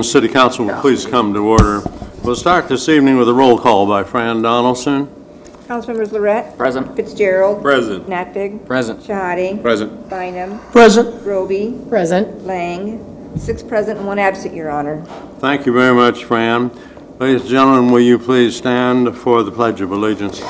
City Council will please come to order. We'll start this evening with a roll call by Fran Donaldson. Councilmembers Lorette. Present. Fitzgerald. Present. Naftig. Present. Shahadi. Present. Bynum. Present. Roby. Present. Lang. 6 present and 1 absent, Your Honor. Thank you very much, Fran. Ladies and gentlemen, will you please stand for the Pledge of Allegiance?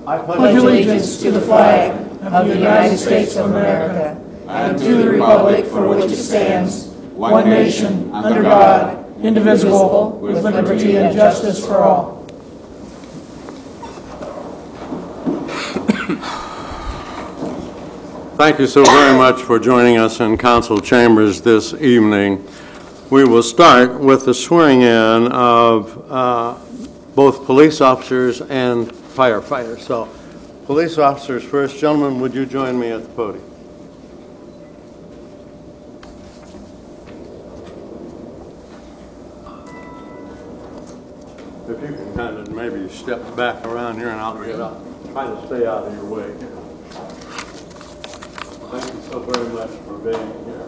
I pledge allegiance to the flag of the United States of America and to the republic for which it stands, one nation, under God, indivisible, with liberty and justice for all. Thank you so very much for joining us in council chambers this evening. We will start with the swearing in of both police officers and firefighters. So, police officers first. Gentlemen, would you join me at the podium? If you can kind of maybe step back around here and I'll get up. Try to stay out of your way here. Thank you so very much for being here.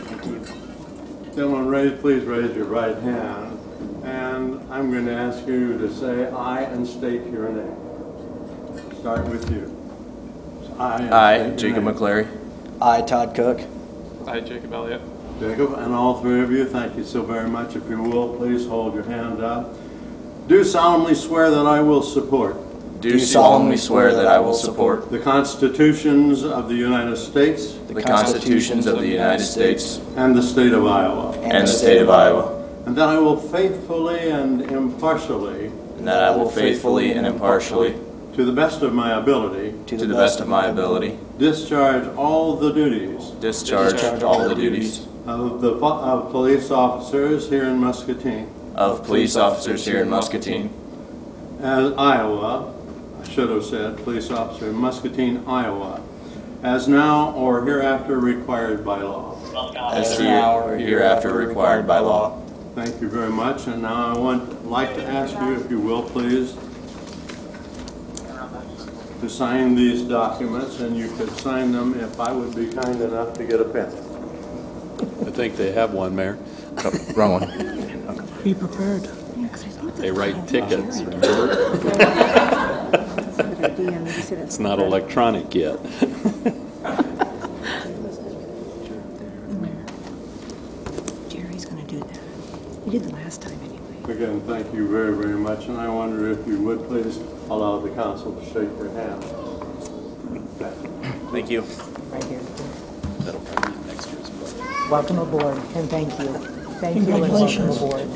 Thank you. Gentlemen, please raise your right hand. And I'm going to ask you to say aye and state your name. Start with you. I, Jacob McClary. I, Todd Cook. I, Jacob Elliott. Jacob, and all three of you, thank you so very much. If you will, please hold your hand up. Do solemnly swear that I will support. Do solemnly swear that I will support The constitutions of the United States. the constitutions of the United States And the state of Iowa. and the state of Iowa, And that I will faithfully and impartially, and that I will faithfully and impartially, to the best of my ability, to the best of my ability, discharge all the duties discharge all the duties of police officers here in Muscatine, of police officers here in Muscatine, as Iowa, I should have said police officer in Muscatine, Iowa, as now or hereafter required by law. as hereafter required by law. Thank you very much. And now I would like to ask you, if you will, please, to sign these documents, and you could sign them if I would be kind enough to get a pen. I think they have one, Mayor. Oh, wrong one. Be prepared. They write tickets, remember? It's not electronic yet. Jerry's going to do that. He did the last time anyway. Again, thank you very, very much, and I wonder if you would please allow the council to shake your hand. Thank you. Right here. That'll probably be next year's budget. Welcome aboard, and thank you. Thank you, and welcome aboard.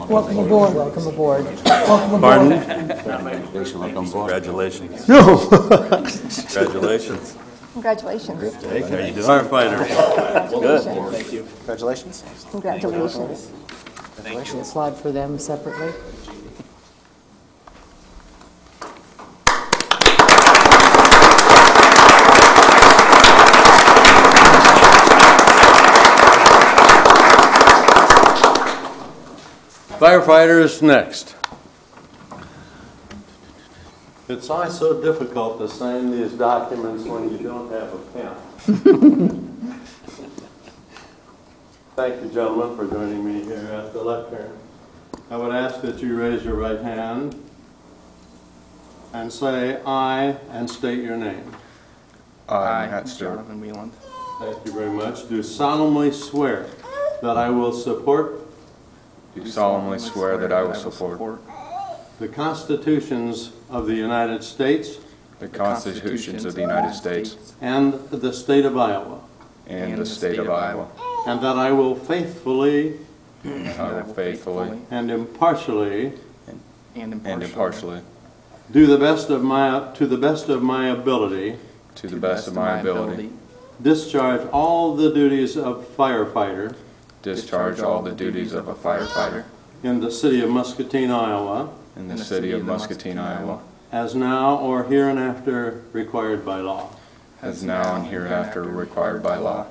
Welcome aboard. Welcome aboard. Welcome aboard. Pardon? Congratulations. No. Congratulations. Congratulations. How you doing? Firefighters. Congratulations. Thank you. Congratulations. Congratulations. We'll slide for them separately. Firefighters next. It's always so difficult to sign these documents when you don't have a pen. Thank you, gentlemen, for joining me here at the lectern. I would ask that you raise your right hand and say aye and state your name. I, Jonathan Wieland. Thank you very much. Do solemnly swear that I will support Do solemnly swear that I will support the constitutions of the United States the constitutions of the United States and the state of Iowa, and the state of Iowa, and that I will faithfully and I will faithfully and impartially and impartially, do the best of my to the best of my ability, to the best of my ability, discharge all the duties of firefighter discharge all the duties of a firefighter in the city of Muscatine, Iowa, in the city of Muscatine, Iowa, as now or hereinafter required by law. as now and hereafter required by law.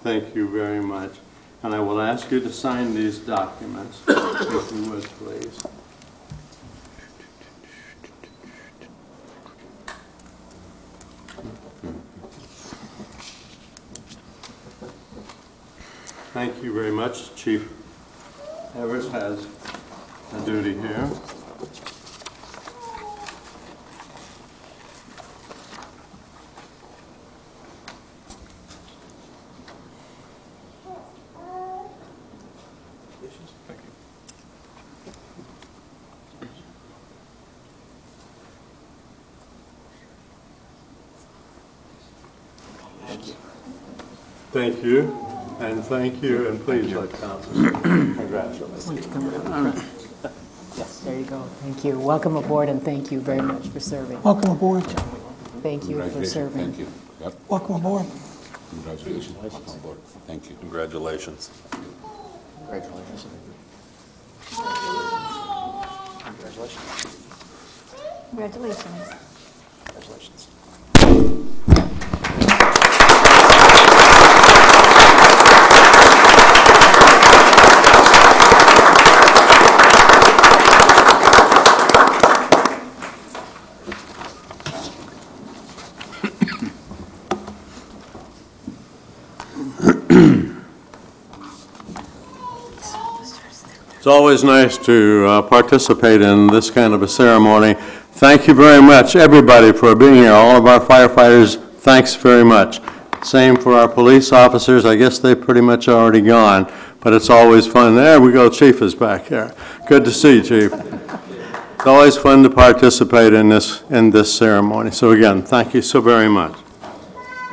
Thank you very much. And I will ask you to sign these documents, if you would, please. Thank you very much. Chief Evers has a duty here. Thank you, and thank you, and please let council congratulate you. Yes, there you go. Thank you. Welcome aboard, and thank you very much for serving. Welcome aboard. Thank you for serving. Thank you. Yep. Welcome aboard. Congratulations. Welcome aboard. Thank you. Congratulations. Congratulations. It's always nice to participate in this kind of a ceremony. Thank you very much, everybody, for being here. All of our firefighters, thanks very much. Same for our police officers. I guess they've pretty much already gone, but it's always fun. There we go, Chief is back here. Good to see you, Chief. It's always fun to participate in this ceremony. So again, thank you so very much.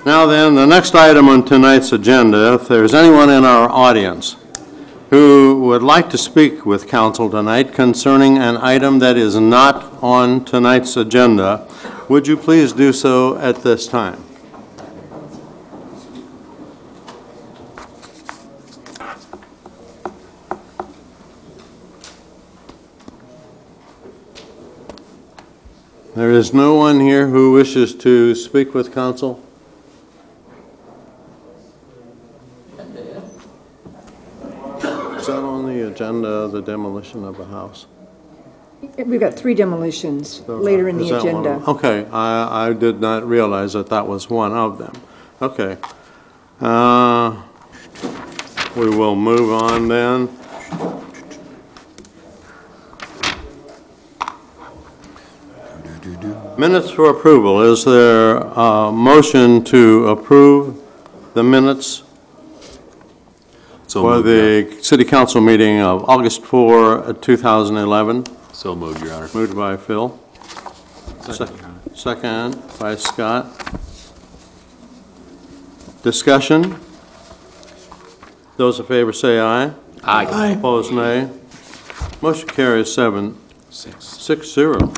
Now then, the next item on tonight's agenda, if there's anyone in our audience who would like to speak with council tonight concerning an item that is not on tonight's agenda, would you please do so at this time? There is no one here who wishes to speak with council? Is that on the agenda, the demolition of a house? We've got 3 demolitions later in Is the that one of agenda. them? Okay, I did not realize that that was one of them. Okay. We will move on then. Minutes for approval. Is there a motion to approve the minutes So for moved, Your the City Council meeting of August 4, 2011? Honor. So moved, Your Honor. Moved by Phil. Second by Scott. Discussion? Those in favor say aye. Aye. Opposed, nay. Motion carries 6-0.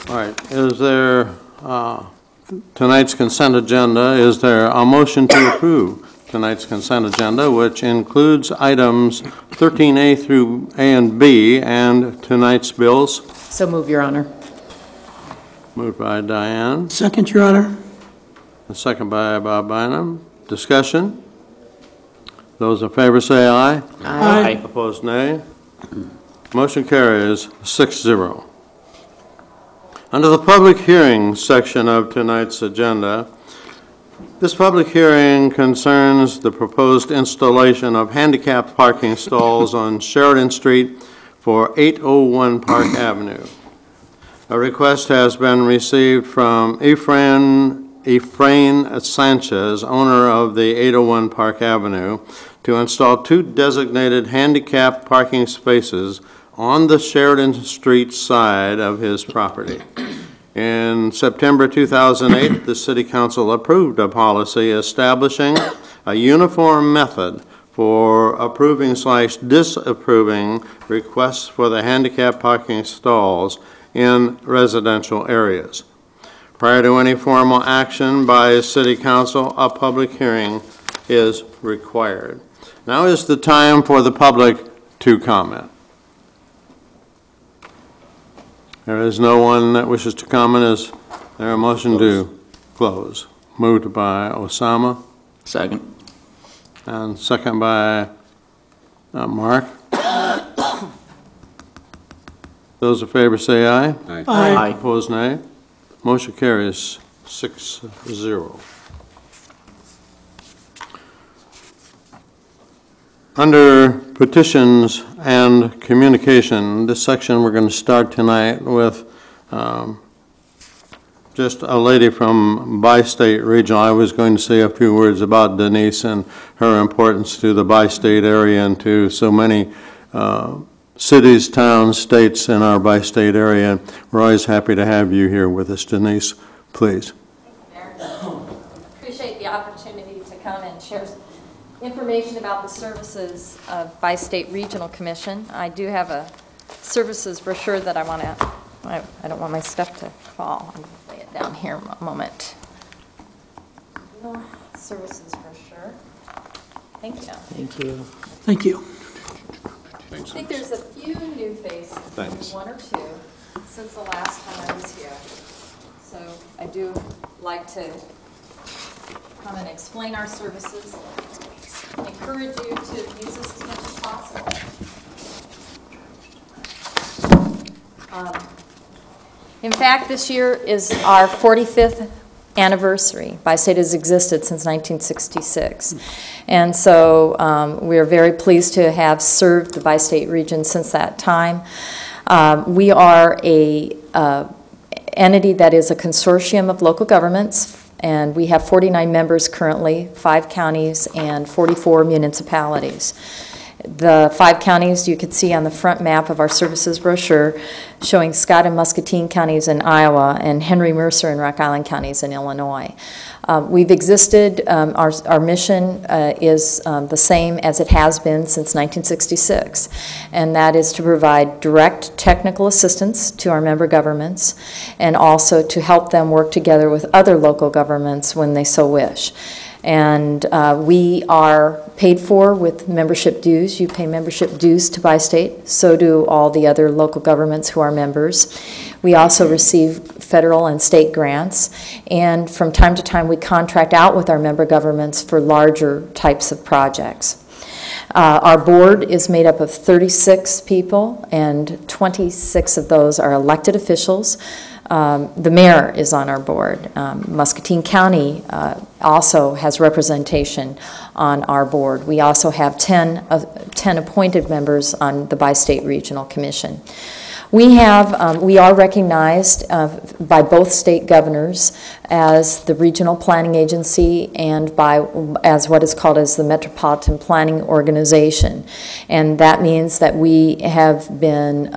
All right, is there, tonight's consent agenda, is there a motion to approve tonight's consent agenda, which includes items 13A through A and B and tonight's bills? So move, Your Honor. Moved by Diane, Second, Your Honor. and second by Bob Bynum. Discussion? Those in favor say aye. Aye. Opposed, nay. Motion carries 6-0. Under the public hearing section of tonight's agenda, this public hearing concerns the proposed installation of handicapped parking stalls on Sheridan Street for 801 Park Avenue. A request has been received from Efrain Sanchez, owner of the 801 Park Avenue, to install 2 designated handicapped parking spaces on the Sheridan Street side of his property. In September 2008, the City Council approved a policy establishing a uniform method for approving/disapproving requests for the handicap parking stalls in residential areas. Prior to any formal action by City Council, a public hearing is required. Now is the time for the public to comment. There is no one that wishes to comment. Is there a motion to close? Moved by Osama Second. and second by Mark. Those in favor say aye. Aye. Opposed, nay. Motion carries 6-0. Under petitions and communication, this section we're going to start tonight with just a lady from BiState Regional. I was going to say a few words about Denise and her importance to the BiState area and to so many cities, towns, states in our BiState area. We're always happy to have you here with us. Denise, please. Thank you, Mayor. Appreciate the opportunity to come and share information about the services of BiState Regional Commission. I do have a services brochure that I want to, I don't want my stuff to fall. I'm going to lay it down here a moment. Services brochure. Thank you. Thank you. Thank you. I think there's a few new faces, maybe one or two, since the last time I was here. So I do like to come and explain our services. I encourage you to use this as much as possible. In fact, this year is our 45th anniversary. BiState has existed since 1966. And so we are very pleased to have served the BiState region since that time. We are a entity that is a consortium of local governments, and we have 49 members currently, 5 counties and 44 municipalities. The 5 counties you can see on the front map of our services brochure, showing Scott and Muscatine counties in Iowa and Henry, Mercer, and Rock Island counties in Illinois. We've existed, our mission is the same as it has been since 1966, and that is to provide direct technical assistance to our member governments and also to help them work together with other local governments when they so wish. And we are paid for with membership dues. You pay membership dues to BiState, so do all the other local governments who are members. We also receive federal and state grants, and from time to time we contract out with our member governments for larger types of projects. Our board is made up of 36 people, and 26 of those are elected officials. The mayor is on our board. Muscatine County also has representation on our board. We also have 10 appointed members on the BiState Regional Commission. We are recognized by both state governors as the regional planning agency and as what is called as the Metropolitan Planning Organization. And that means that we have been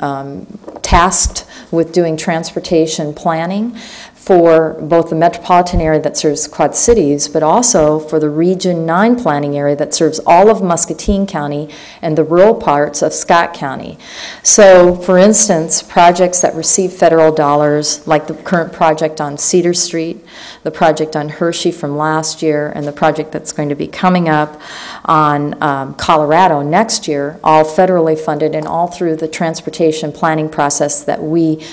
tasked with doing transportation planning for both the metropolitan area that serves Quad Cities, but also for the Region 9 planning area that serves all of Muscatine County and the rural parts of Scott County. So, for instance, projects that receive federal dollars, like the current project on Cedar Street, the project on Hershey from last year, and the project that's going to be coming up on Colorado next year, all federally funded and all through the transportation planning process that we